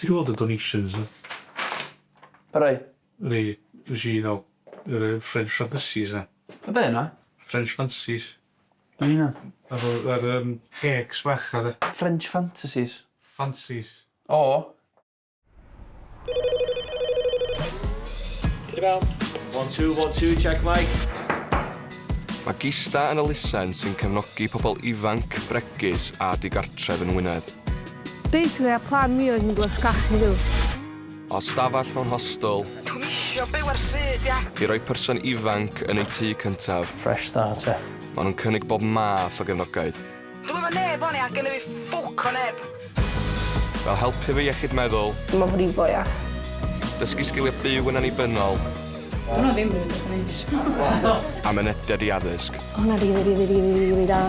Ti'n gweld y donations? Parai? Rei, nes i ddol, yr French fantasies na. Y be na? French fantasies. Be na? Ar cakes bach a de. French fantasies. Fancies. O. Get about. 1 2 1 2 check mic. Mae GISDA yn elusen sy'n cefnogi pobl ifanc, bregus a digartref yn Wynedd. Basically, a plan mi oedd yn glyfgach ni dw. O stafell mewn hostel, Dwi'n isio byw ar syd, ia. i roi person ifanc yn ei tŷ cyntaf. Fresh start, ie. Maen nhw'n cynnig bob math o gefnogaeth. Dwi'n efo neb o'n i a gynnu fi ffwc o neb. Fel helpu fi iechyd meddwl, Dwi'n meddwl bod ia. dysgu sgiliau byw yn annibynnol, Hwna ddim yn mynd. a mynediad i addysg. Hwna rili da.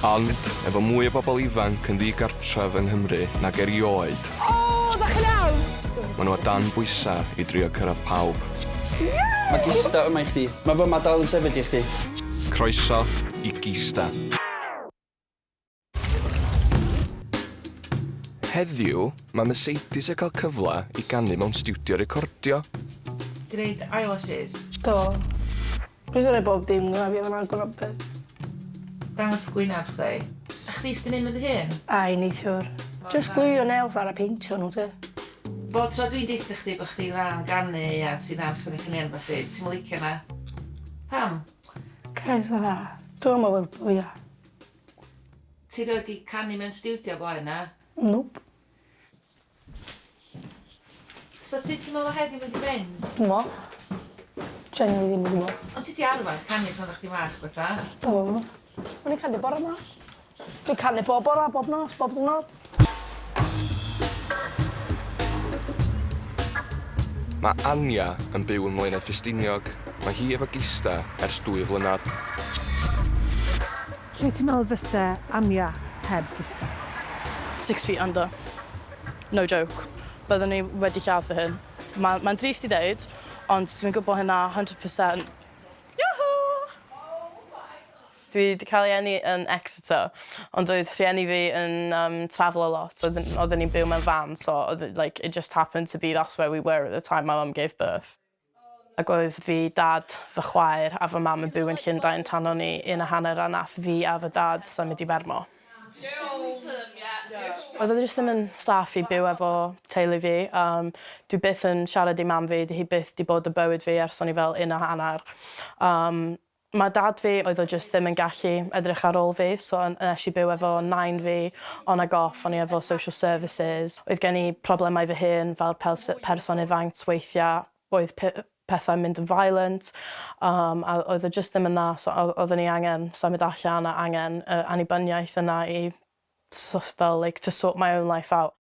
Ond, efo mwy o bobl ifanc yn ddigartref yng Nghymru nag erioed, O, da chi'n iawn! maen nhw o dan bwysau i drio cyrraedd pawb. Mae GISDA yma i chdi. Mae fy ma dal yn sefyd i chdi. Croeso i GISDA. Heddiw, mae Mercedes yn cael cyfle i ganu mewn stiwdio recordio. Di wneud eyelashes, Do. Dwi'n gwneud bob dim gyda fi fan agor beth. dangos gwynaf chdi. A chdi sy'n un o dy hun? Ai, ni tiwr. Just glwio nails ar a peintio nhw, te. Bod tro dwi'n deitha chdi bod chdi dda yn ganu a ti'n am sgwini ffynnu beth i, ti'n licio na? Pam? Cael dda. Dwi'n meddwl weld o ia. Ti roed i canu mewn stiwdio blaen na? Nope. So ti ti'n meddwl heddiw wedi mynd? Dwi'n mo. Genuinely ddim yn gwybod. Ond ti di arfer canu pan o'ch di mach fatha? Do. O'n i'n canu bore yma. Dwi'n canu bob bore, bob nos, bob diwrnod. Mae Anya yn byw yn Mlaenau Ffestiniog. Mae hi efo GISDA ers 2 flynedd. Lle ti'n meddwl fysa Anya heb GISDA? 6 feet under. No joke. Byddwn ni wedi lladd hyn. Mae'n drist i ddeud, ond dwi'n gwybod hynna 100%. Yahoo! Dwi wedi cael ei eni yn Exeter, ond oedd rhieni fi yn travel a lot. Oedden ni'n byw mewn van, so it just happened to be that's where we were at the time my mum gave birth. Ac oedd fi, dad, fy chwaer a fy mam yn byw yn Llundain tan o'n i 1.5 a nath fi a fy dad symud i Fermo. Oedd o jyst ddim yn saff i byw efo teulu fi. Dwi byth yn siarad i mam fi, hi byth di bod y bywyd fi ers o'n i fel 1.5. Mae dad fi, oedd o jyst ddim yn gallu edrych ar ôl fi, so nes i byw efo nain fi on ag off, o'n i efo social services. Oedd gen i problemau fy hun fel person ifanc weithiau, oedd pethau'n mynd yn violent, a oedd o jyst ddim yn na, so oedden ni angen symud allan a angen annibyniaeth yna i to sort my own life out.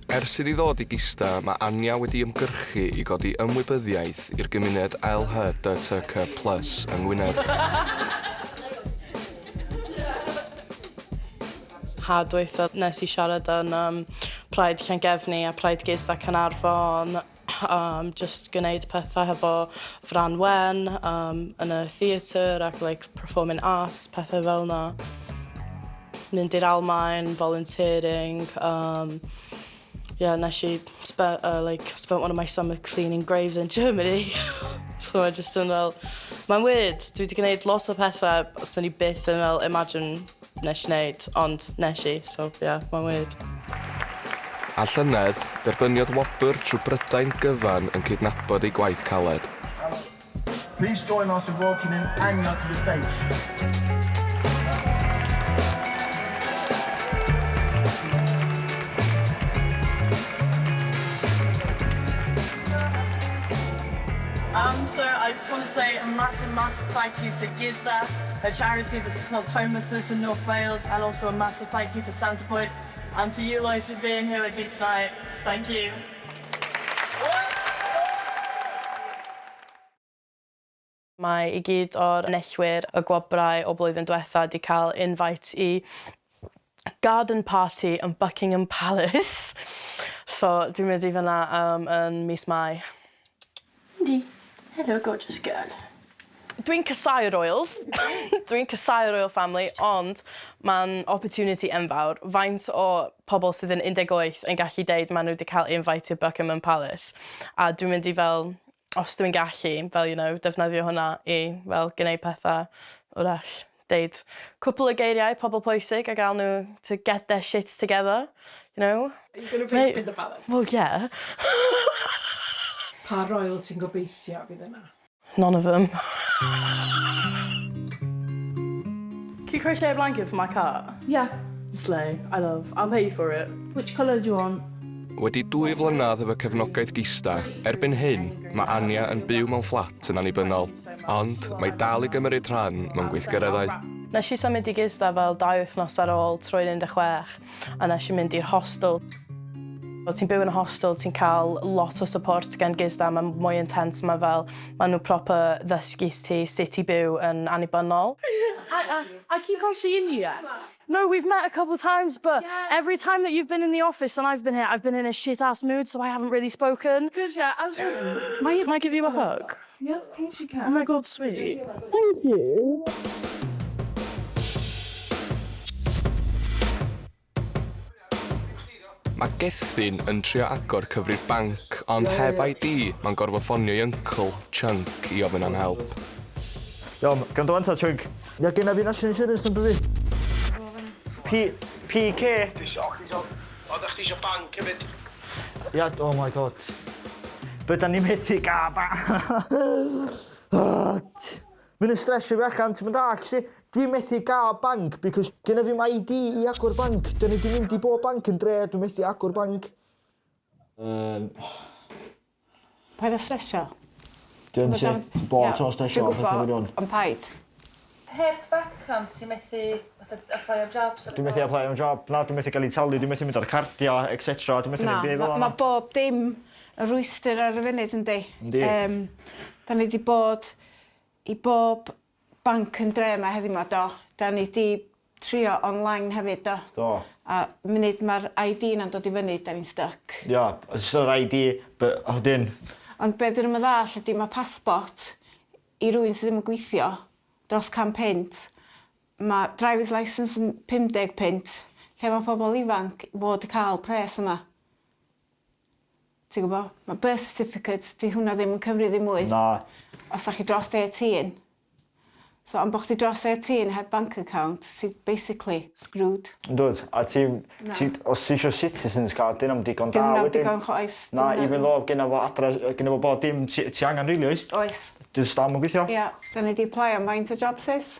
Ers iddi ddod i GISDA, mae Anya wedi ymgyrchu i godi ymwybyddiaeth i'r gymuned LHDTC+ yng Ngwynedd. Dweitha nes i siarad yn Pride Llangefni a Pride GISDA Caernarfon, just gwneud pethau hefo Fran Wen yn y theatr ac performing arts, pethau fel yna. Mynd i'r Almaen, volunteering. Nes i spent one of my summer cleaning graves in Germany. So I just yn fel, mae'n weird. Dwi wedi gwneud lot o pethau sy'n ni byth yn fel imagine nes i wneud, ond nes i, so mae'n weird. A llynedd, derbyniodd wobr trwy Brydain gyfan yn cydnabod ei gwaith caled. Please join us in welcoming Anya to the stage. So I just want to say a massive thank you to GISDA, a charity that supports homelessness in North Wales, and also a massive thank you to Centrepoint, and to you guys for being here with me tonight. Thank you. Mae I gyd o'r enillwyr y gwobrau o blwyddyn diwetha wedi cael invite i garden party yn Buckingham Palace. So dwi'n mynd I fyna yn mis Mai. Yndi. Hello, gorgeous girl. Dwi'n casau'r Royals. Dwi'n casau'r Royal Family, ond mae'n opportunity enfawr. Faint o pobl sydd yn 18 yn gallu deud maen nhw wedi cael invite i'r Buckingham Palace. A dwi'n mynd i fel, os dwi'n gallu, fel, defnyddio hwnna i fel gwneud pethau wrach. Deud cwpl o geiriau pobl pwysig a gael nhw to get their shit together, Are you going to rape in the palace? Well, yeah. Pa royal ti'n gobeithio fydd yna? None of them. Can you crochet a blanket for my car? Yeah. Slay. I'll pay you for it. Which colour do you want? Wedi 2 flynedd efo cefnogaeth GISDA, erbyn hyn, mae Anya yn byw mewn fflat yn annibynnol, ond mae dal i gymryd rhan mewn gweithgareddau. Nes i symud i GISDA fel 2 wythnos ar ôl troi'n 16, a nes i mynd i'r hostel. O ti'n byw yn y hostel, ti'n cael lot o support gen GISDA, mae'n mwy intense, mae nhw proper ddysgu ti sut i byw yn annibynnol. I keep on seeing you. No, we've met a couple of times, but every time that you've been in the office and I've been here, I've been in a shit-ass mood, so I haven't really spoken. Good, yeah. I was Might I give you a hug? Yeah, of course you can. Oh my God, sweet. Thank you. Mae Gethin yn trio agor cyfrif banc, ond heb ID, mae'n gorfod ffonio i uncle, Chunk, i ofyn am help. Iawn, gan do anta, Chunk. Ia, genna fi national insurance number fi. PK. O, da chdi isio banc hefyd? Ia, oh my God. Bydda ni methu gael Mae'n stresio fi allan, ti'n mynd ac dwi'n methu gael banc, because genna fi'm ID i agor banc. Dyna di mynd i bob banc yn dre, dwi'n methu agor banc. Paid o stresio? Dwi'n bod tro'n stresio o pethau fi rhywun. Ond paid? Heb background, ti'n methu apply am jobs? Dwi'n methu apply am job, na, dwi'n methu cael ei talu, dwi'n methu mynd ar cardio, etc. Dwi'n methu mynd beth fel yna. Mae bob dim y rwystyr ar y funud, yndi? Yndi. Da ni wedi bod i bob banc yn dre yma heddiw yma, do. Da ni wedi trio online hefyd, do. Do. A munud mae'r ID na'n dod i fyny, da ni'n stuck. Ia, os ydych ID, hodyn. Ond beth dyn nhw'n ddall ydy mae passport i rywun sydd ddim yn gweithio dros £100. Mae driver's licence yn £50, lle mae pobl ifanc fod i cael pres yma. Ti'n gwybod? Mae birth certificate, di hwnna ddim yn cyfri ddim mwy. Na. Os da chi dros 18. So, am bod chdi dros 18 heb bank account, ti'n basically screwed. Yndwyd, a os ti eisiau citizens card, dyn am digon da wedyn. Dyn am digon choes. Na, even though genna fo adres, genna fo bod dim ti angen rili, oes? Oes. Dwi'n stam yn gweithio? Ia, da ni di apply am faint o jobsys.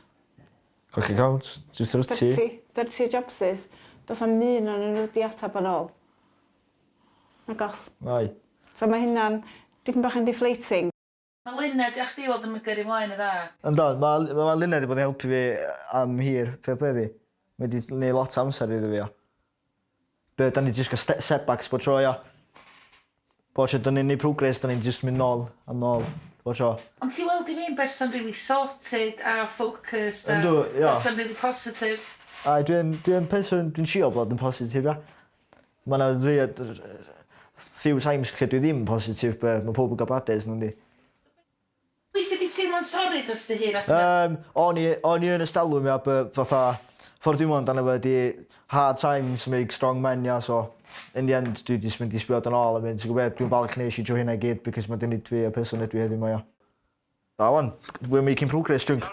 Coch account, 30. 30 jobsys. Does am un o'n nhw di atab yn ôl. Agos. Ai. So mae hynna'n dipyn bach yn deflating. Mae Lyned i chdi weld yn gyrru mlaen y dda. Ynddo, mae Lyned wedi bod yn helpu fi am hir, fe byddi. Mae wedi gwneud lot o amser iddo fi, o. Be, da ni jyst gael setbacks bod tro, ia. Bod tro, da ni'n neud progress, da ni'n jyst mynd nôl am nôl, bod tro. Ond ti weld i fi'n berson really sorted a focused a Yndw, ia. berson really positive. Ai, dwi'n person, dwi'n siol bod yn positif, ia. Mae yna few times lle dwi ddim yn positif, be, mae pob yn gael brades nhw'n di. Weithio di teimlo'n sori dros dy hun? O'n i yn ystalwm, ia, fatha, ffordd dwi'n mwyn dan efo di hard times make strong men, ia, so in the end, dwi wedi mynd i sbiod yn ôl a mynd, ti'n gwybod, dwi'n falch nes i dro hynna i gyd, because mae dyn ni dwi a person ydw i heddiw ma, ia. Da, wan, we're making progress, Junk.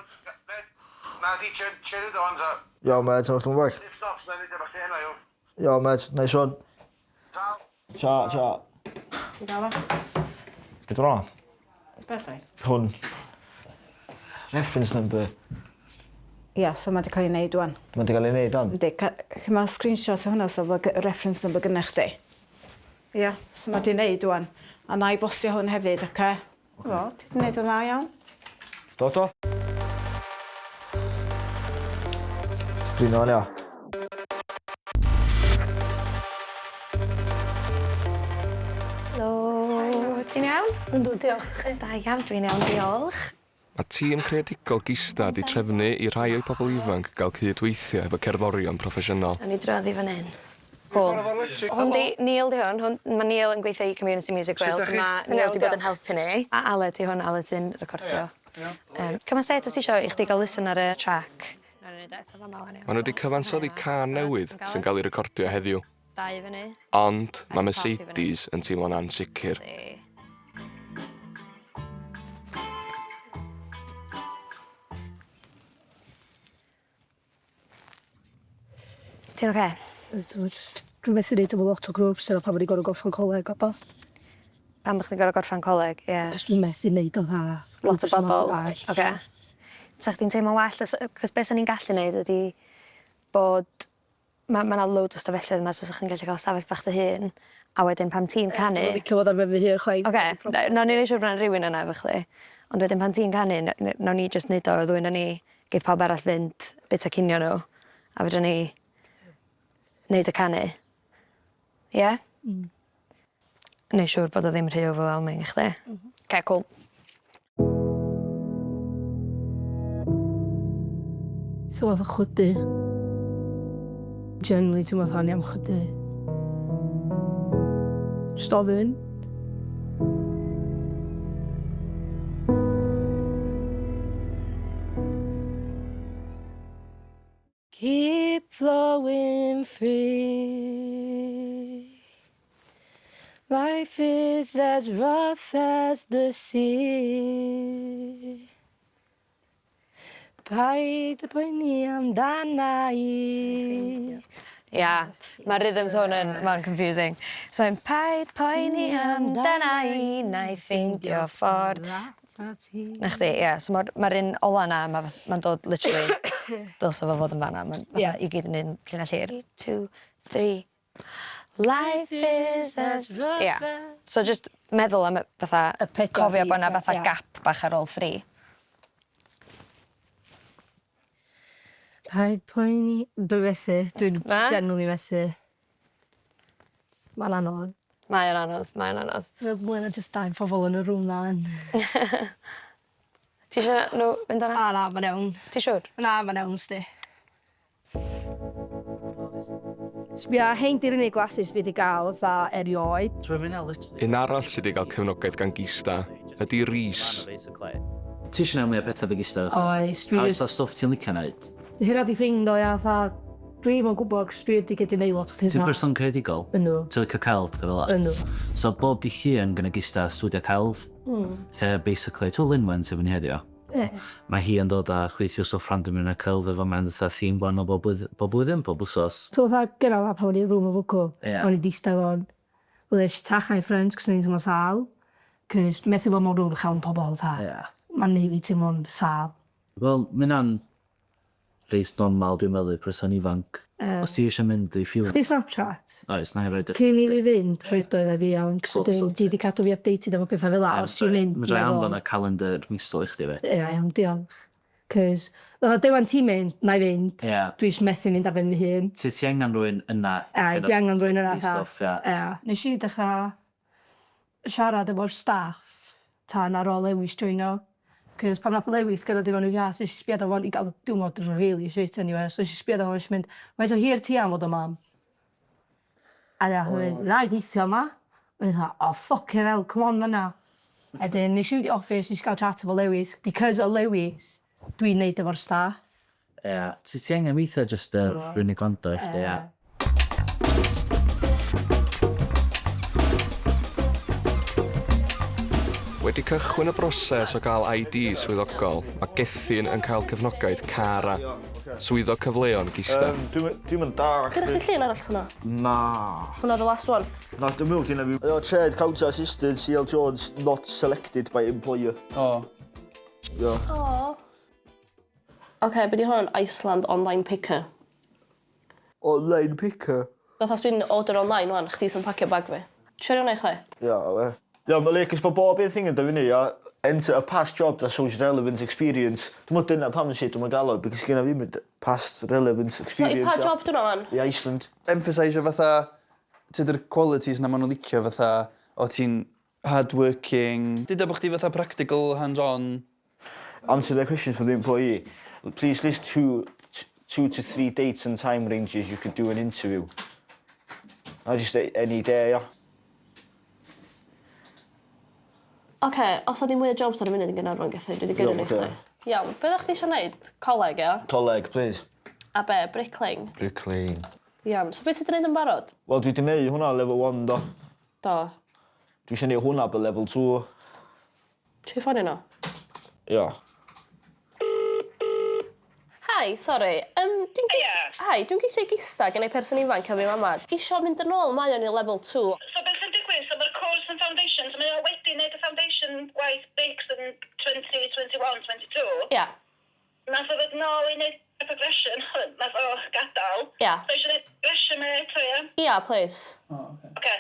Na, di cherry dons a... Yo, mate, o'ch dwi'n bach. If not, then it's a chena, yo. Yo, mate, nice one. Ciao. Ciao. Ti'n gael o? Beth o'n? Beth ai? Hwn. Reference number. Ia, so mae wedi cael ei wneud wan. Mae wedi cael ei wneud, on? Ydy, mae screenshot o hwnna, so mae reference number gyda chdi. Ia, so mae wedi wneud wan. A na i bostio hwn hefyd, oce? O, ti wedi wneud yn dda iawn. Do. Brino o'n ia. Helo, ti'n iawn? Yndw, diolch i chi. Da iawn, dwi'n iawn, diolch. Mae tîm creadigol GISDA di trefnu i rai o'i pobl ifanc gael cydweithio efo cerddorion proffesiynol. O'n i drodd i fan hyn. Cool. Hwn di, Neil di hwn. Mae Neil yn gweithio i Community Music Wales. Mae Neil di bod yn helpu ni. A Ale di hwn, Ale sy'n recordio. Cyma set os ti isio i chdi gael listen ar y track. Maen nhw wedi cyfansoddi can newydd sy'n cael ei recordio heddiw. Dau fyny. Ond mae Mercedes yn teimlo'n ansicr. Ti'n oce? Dwi'n methu neud efo lot o grwps yna pan wedi gorau gorffan coleg o bo. Pam bych chi'n gorau gorffan coleg, ie. Cos dwi'n methu neud o dda. Lot o bobl. Oce. So chdi'n teimlo well, cos beth sy'n ni'n gallu neud ydy bod... Mae yna loads o stafelloedd yma, so chdi'n gallu cael stafell bach dy hun, a wedyn pam ti'n canu... Dwi'n licio fod ar mewn fy hun chwaith. Oce, nawr ni'n eisiau bod yna rhywun yna efo chdi. Ond wedyn pan ti'n canu, nawr ni jyst neud o ddwy'n ni, geith pawb arall fynd bit o cinio nhw, a fydra ni neud y canu. Ie? Neu siŵr bod o ddim rhy overwhelming i chdi. Oce, cool. So oedd o chwdy. Generally, ti'n meddwl ni am chwdy. Just ofyn. Keep flowing free. Life is as rough as the sea. Paid y poeni amdana i. Ia, mae'r rhythms hwn yn confusing. So mae'n paid poeni amdana i, na i ffeindio ffordd. Na chdi, ia. So mae'r un ola na, mae'n dod literally, dylse fo fod yn fanna. I gyd yn un llun allir. 2, 3. Life is as... Ia. So just meddwl am fatha, cofio bod yna fatha gap bach ar ôl ffri. Paid poeni. Dwi'n methu. Dwi'n generally methu. Mae'n anodd. Mae'n anodd, mae'n anodd. So fel mwy na just dau'n phobl yn y rŵm na. Ti eisiau nhw fynd o'na? Na, mae'n iawn. Ti siwr? Na, mae'n iawn, sti. Sbia, hein di'r unig glasses fi wedi gael dda erioed. Un arall sydd wedi cael cefnogaeth gan GISDA ydy Rhys. Ti eisiau neud mwy o bethau fe GISDA? Oes, A oes o stwff ti'n licio neud? Hynna di ffeindo, ia, dda. Dwi'n yn gwybod, cos dwi wedi gedi neud lot o pethau. Ti'n person creadigol? Ynw. Ti'n licio celf, pethau fel Ynw. So bob di llun gyda GISDA studio celf. Lle basically, ti'n Lynwen sef yn heddio. Mae hi yn dod â chweithio soff random yn y celf efo mewn dda thîm gwahanol bob blwyddyn, bob wsos. So dda gyda la pan o'n i'n rŵm o fwco. O'n i dista fo'n. Wel eich tachau ffrind, cos ni'n teimlo sal. Cos dwi'n methu bod mewn rŵm llawn pobl dda. Mae'n neud fi teimlo'n sal. Wel, mynd reis normal dwi'n meddwl, person ifanc. Os ti eisiau mynd i ffilm. Chdi Snapchat? Oes, na i roed Cyn i fi fynd, rhoedoedd e fi iawn. Ti wedi cadw fi updated am y pethau fel la. Os ti'n mynd... Mae'n anfon y calendar misol i chdi fe. Ie, iawn, diolch. Cos, dewan ti'n mynd, na i fynd. Dwi'n methu mynd ar ben fy hun. Ti angen rhywun yna? Dwi angen rhywun yna. Nes i dechrau siarad efo'r staff tan ar ôl Lewis joino. Cos pan nath Lewis gyda di fo'n i'w ias, nes i sbiad o fo'n i gael diwmod really shit anyway. So nes i sbiad o fo'n mynd, mae'n so hir ti am fod o mam. A da, na i gweithio yma. Mae'n dda, fucking hell, come on na. Edyn, nes i wedi office, nes i gael chat efo Lewis. Because o Lewis, dwi'n neud efo'r staff. Ti angen weithio just rhywun i gwando i chdi, Wedi cychwyn y broses o gael ID swyddogol, mae Gethin yn cael cefnogaeth cara. Swyddog cyfleon GISDA. Dwi'n mynd dar. Gyda chi llun arall yna? Na. Hwna the last one? Na, dwi'n mynd gyda fi. Trade counter assistant, C.L. Jones, not selected by employer. Oce, beth di hwn? Iceland online picker. Online picker? Nath os dwi'n order online wan, chdi sy'n pacio bag fi. Siwr i'w neud chdi? Mae Lakers bod bob un thing yn dod i ni, enter a past job that shows relevant experience. Dwi'n mynd dyna pam yn sydd dwi'n gael o, because gyda fi mynd past relevant experience. So i pa job dwi'n o'n? I Iceland. Emphasise fatha, tyda'r qualities na maen nhw'n licio fatha, o ti'n hard-working. Dyda bod chdi fatha practical, hands-on. Answer their questions for the employee. Please list two to three dates and time ranges you could do an interview. Na just any day, ia. Oce, os ydy mwy o jobs ar y munud yn Gynarfon gallu, dwi wedi gyrru ni chdi. Iawn, beth ydych chi eisiau gwneud? Coleg, ia? Coleg, please. A be, brickling? Bricklaying. Iawn, so beth ydych chi'n gwneud yn barod? Wel, dwi wedi gwneud hwnna level 1, do. Do. Dwi eisiau gwneud hwnna by level 2. Ti'n ffonio nhw? Ia. Hi, sorry. Dwi'n geithio GISDA gen ei person ifanc a fi mama. Isio mynd yn ôl mae o'n i level 2. So beth sy'n digwydd? So mae'r course yn foundations, mae o wedi wneud y foundation waith Bix yn 2021, 22. Ia. Nath o ddod nôl i wneud y progression, nath o gadael. Ia. So eisiau wneud progression eto, ia? Ia, please. Okay.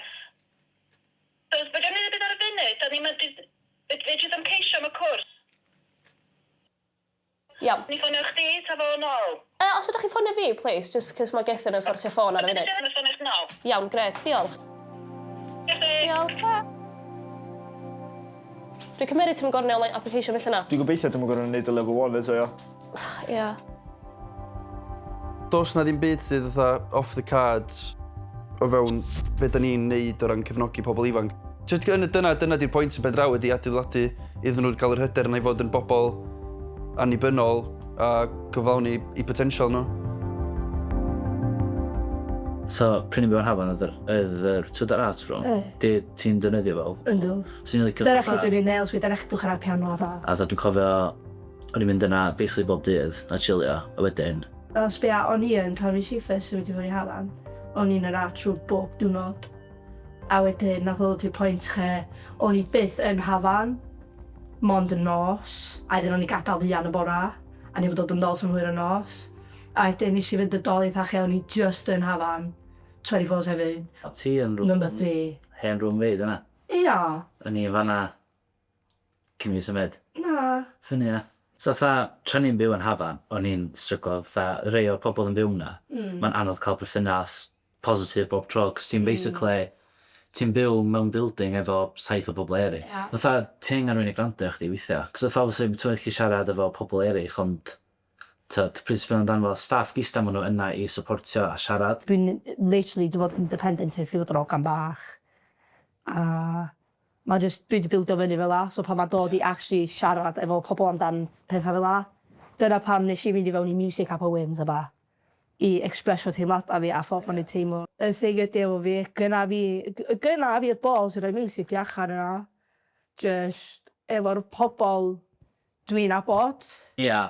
So, bod yn wneud beth ar y funud, da ni'n mynd i jyst am ceisio am y cwrs. Iawn. Ni ffonio chdi, ta fo nôl? Os ydych chi ffonio fi, please, just cos mae Gethin yn sortio ffôn ar y funud. Dwi'n ffonio chdi nôl. Iawn, gret, diolch. Diolch. Dwi'n cymeryd ti'n gornel application felly na? Dwi'n gobeithio dwi'n gorau wneud y level 1 eto, ia. Ia. Does na ddim byd sydd fatha off the cards o fewn beth da ni'n neud o ran cefnogi pobl ifanc. Dyna di'r pwynt yn bendraw ydi adeiladu iddyn nhw gael yr hyder yna i fod yn bobl annibynnol a cyflawni i potensial nhw. So, pryn i byw yn hafan oedd yr twyd ar art rhwng? Ti'n defnyddio fel? Yndw. Dyna chi dwi'n ei nails fi, dyna chi dwi'n chwarae piano a fa. A dwi'n cofio, o'n i'n mynd yna basically bob dydd, a chilio, a wedyn. Os bia, o'n i yn pan nes i ffys yn mynd i fod i hafan, o'n i'n yr art trwy bob diwrnod. A wedyn, nath o ddod i'r pwynt lle, o'n i byth yn hafan, mond yn nos, a wedyn o'n i gadael fi an y bora, a ni fod dod yn dol sy'n hwyr y nos. A wedyn nes i fynd y dol eitha lle o'n i just yn hafan, 24/7. O ti yn rhwng... Number 3. Hen rhwng fi, dyna? Ia. O'n i fanna cyn fi symud. Na. Ffynnu, ia. So, tra ni'n byw yn hafan, o'n i'n stryglo, rei o pobl yn byw na. Mae'n anodd cael perthynas positif bob tro, cos ti'n basically... Ti'n byw mewn building efo 7 o bobl eraill. Yeah. Ti'n rwy'n i grando chdi weithio. Cos obviously, ti'n wedi siarad efo pobl eraill, ond pryd sy'n amdano fel staff GISDA maen nhw yna i supportio a siarad. Dwi'n literally wedi bod yn dependent i'r ffydd o'r ogan bach. A dwi wedi bildio fyny fel la, so pan mae dod i actually siarad efo pobl amdan pethau fel la, dyna pam nes i fynd i fewn i music a poems a ba. I expresio teimladau fi a ffordd ma'n ei teimlo. Y thing ydi efo fi, gyna fi'r bol sy'n rhoi music i allan yna. Just efo'r pobl dwi'n abod. Ia.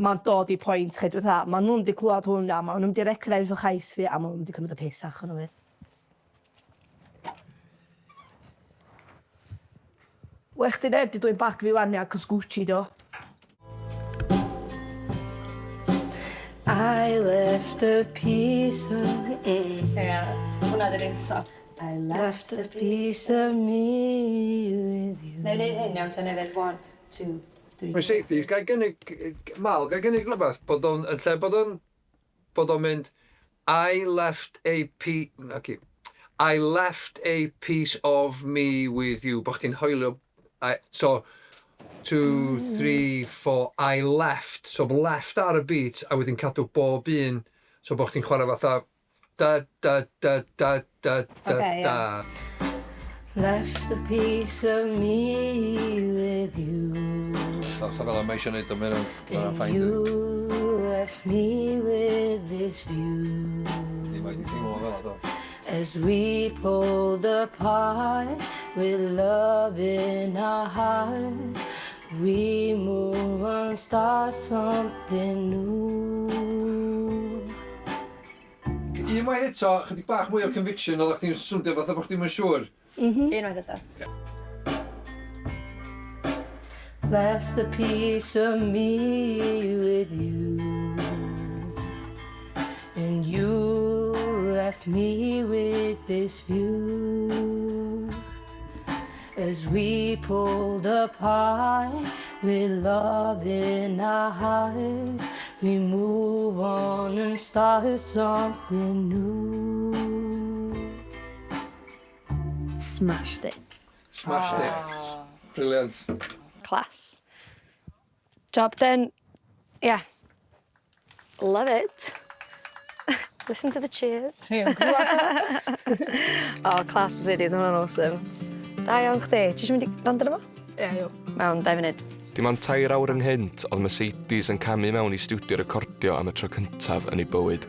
Mae'n dod i pwynt lle dwi'n dda. Maen nhw'n di clywed hwnna, maen nhw'n di recognize o chais fi a maen nhw'n di cymryd y pesach yn nhw. Wel, chdi neb di dwy'n bag fi wan ia, cos Gucci do. I left a piece of... Hwna di'r un so. I left a piece of me with you. Neu wneud hyn iawn, ti'n nefyd 1, 2, 3. Mae'n seithus, gai gynnig rhywbeth bod o'n, yn lle bod o'n mynd, I left a piece of me with you, bod chdi'n hoelio, so, 2, 3, 4, I left. So left ar y beat a wedyn cadw bob un. So bod chdi'n chwarae fatha da da da da da da da. Left a piece of me with you. So fel yma eisiau neud o mewn You left me with this view. Ni mae di teimlo fel o. As we pulled apart with love in our hearts, we move on, start something new. Unwaith eto, chydig bach mwy o conviction oeddech chdi'n swndio fatha bod chdi'n siŵr. Unwaith eto. Left a piece of me with you, and you left me with this view. As we pulled apart with love in our hearts, we move on and start something new. Smashed it. Smashed it. Brilliant. Class. Job then. Yeah. Love it. Listen to the cheers. Ie, O, class Mercedes, hwnna'n awesome. Da iawn chdi. Ti eisiau mynd i rand yna fo? Ie, yw. Mewn 2 munud. Dim ond 2 awr ynghynt oedd Mercedes yn camu mewn i stiwdio recordio am y tro cyntaf yn ei bywyd.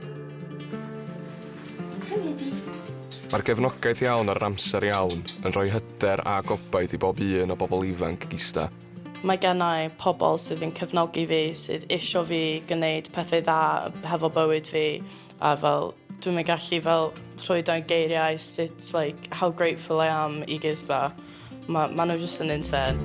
Mae'r gefnogaeth iawn ar yr amser iawn yn rhoi hyder a gobaith i bob un o bobl ifanc GISDA. Mae gennau pobl sydd yn cefnogi fi, sydd isio fi gwneud pethau dda hefo bywyd fi, a fel dwi'n gallu fel rhoi down geiriau sut, like, how grateful I am i GISDA. Ma nhw just yn insane.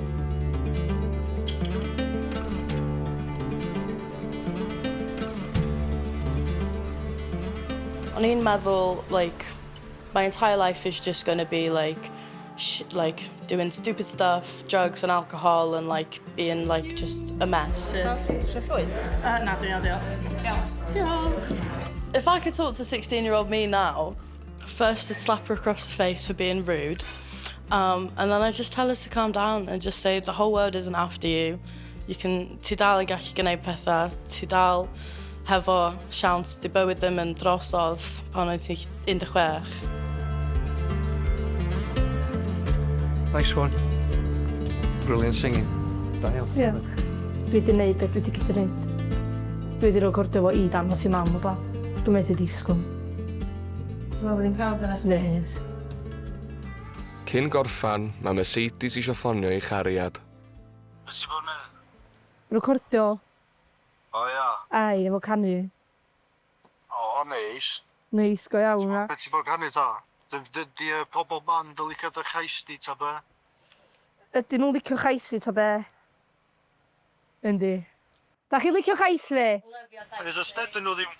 O'n i'n meddwl, like, my entire life is just going to be, like doing stupid stuff, drugs and alcohol, and, like, being, like, just a mess. Eisiau llwyd? Na, dwi'n diolch. If I could talk to 16-year-old me now, first I'd slap her across the face for being rude, and then I'd just tell her to calm down and just say the whole world isn't after you. Ti dal yn gallu gwneud pethau, ti dal hefo siawns di bywyd ddim yn drosodd pan oedd ti 16. Nice one. Brilliant singing. Da iawn. Ie. Dwi wedi gwneud beth dwi wedi gyda gwneud. Dwi wedi recordio fo i dangos i mam o ba. Dwi'n methu disgwyl. Ti'n meddwl bod hi'n prawd yna? Nes. Cyn gorffan, mae Mercedes eisiau ffonio ei chariad. Beth sy'n bod yn neud? Recordio. O ia. Ai, efo canu. O, neis. Neis go iawn na. Beth sy'n bod canu ta? Di pobl band yn licio dy chais di ta be? Ydyn nhw'n licio chais fi ta be? Yndi. Da chi'n licio chais fi? Ys ystedyn nhw ddim...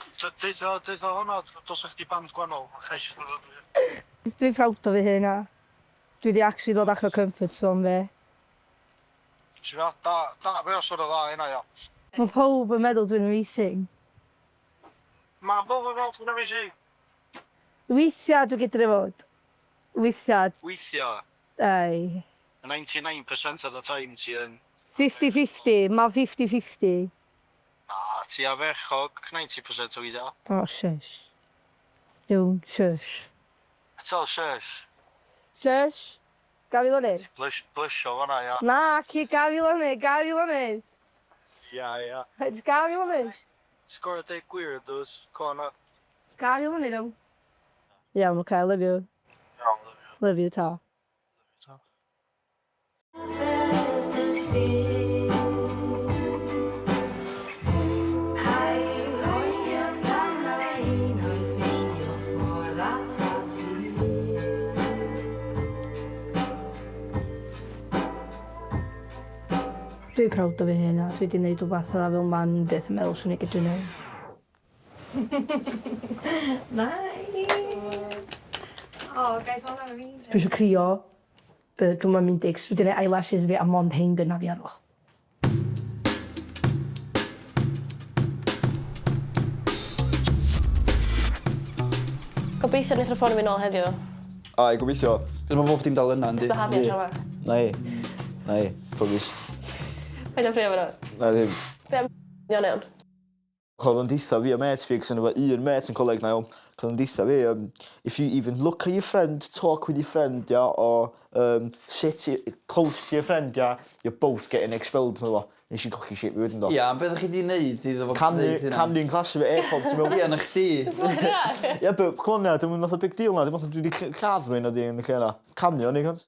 Deitha hwnna, dos eich di band gwahanol. Chais i'ch nhw. Dwi'n ffrawd o fi hynna. Dwi wedi actually dod allan o comfort zone fi. Da, fe os o'r dda hynna, ia. Mae pob yn meddwl dwi'n amazing. Mae bob yn meddwl dwi'n amazing. Weithiau dwi'n gyda'r fod. Weithiau. Weithiau? Ai. 99% of the time ti yn... 50-50, mae 50-50. Ti a fechog 90% o weithiau. O, shush. Yw'n shush. Etal shush. Shush? Gaf i lonydd? Blusio fanna, ia. Na, ci, gaf i lonydd, gaf i lonydd. Ia, ia. Gaf i lonydd. Sgor a deg gwir, dos. Cona. Gaf i lonydd, iawn. Iawn, oce, love you. Iawn, love you. Love you, ta. Dwi'n prawd o fi hynna. Dwi wedi gwneud rhywbeth o fel man beth yn meddwl swn i gyda nhw. Nice! Oh, guys, ma' hwnna'n amazing. Dwi eisiau crio. Dwi'n ma'n mynd dix. Dwi wedi gwneud eyelashes fi a mond hein gyna fi arwch. Gobeithio wnaeth ffonio fi nôl heddiw. Ai, gobeithio. Cos mae bob dim dal yna, yndi? Sbehafio tro yma. Nai, probus. Paid o'n ffrio fan o. Na ddim. Be am iawn. Oedd o'n ditha fi a mates fi, cos yna un mates yn coleg na iawn. Oedd o'n ditha fi, if you even look at your friend, talk with your friend, yeah, or sit close to your friend, yeah, you're both getting expelled, no fo. Nes i'n cochi shit fi wedyn do. Ia, beth ydych chi wedi wneud iddo fo? Candi'n clasu fi e-pop, ti'n meddwl? Ia, na chdi. Ie, but come on now, dwi'n mynd nath o big deal na, dwi'n meddwl dwi wedi cadd rwy'n o di yn y lle na. Canio ni, cons.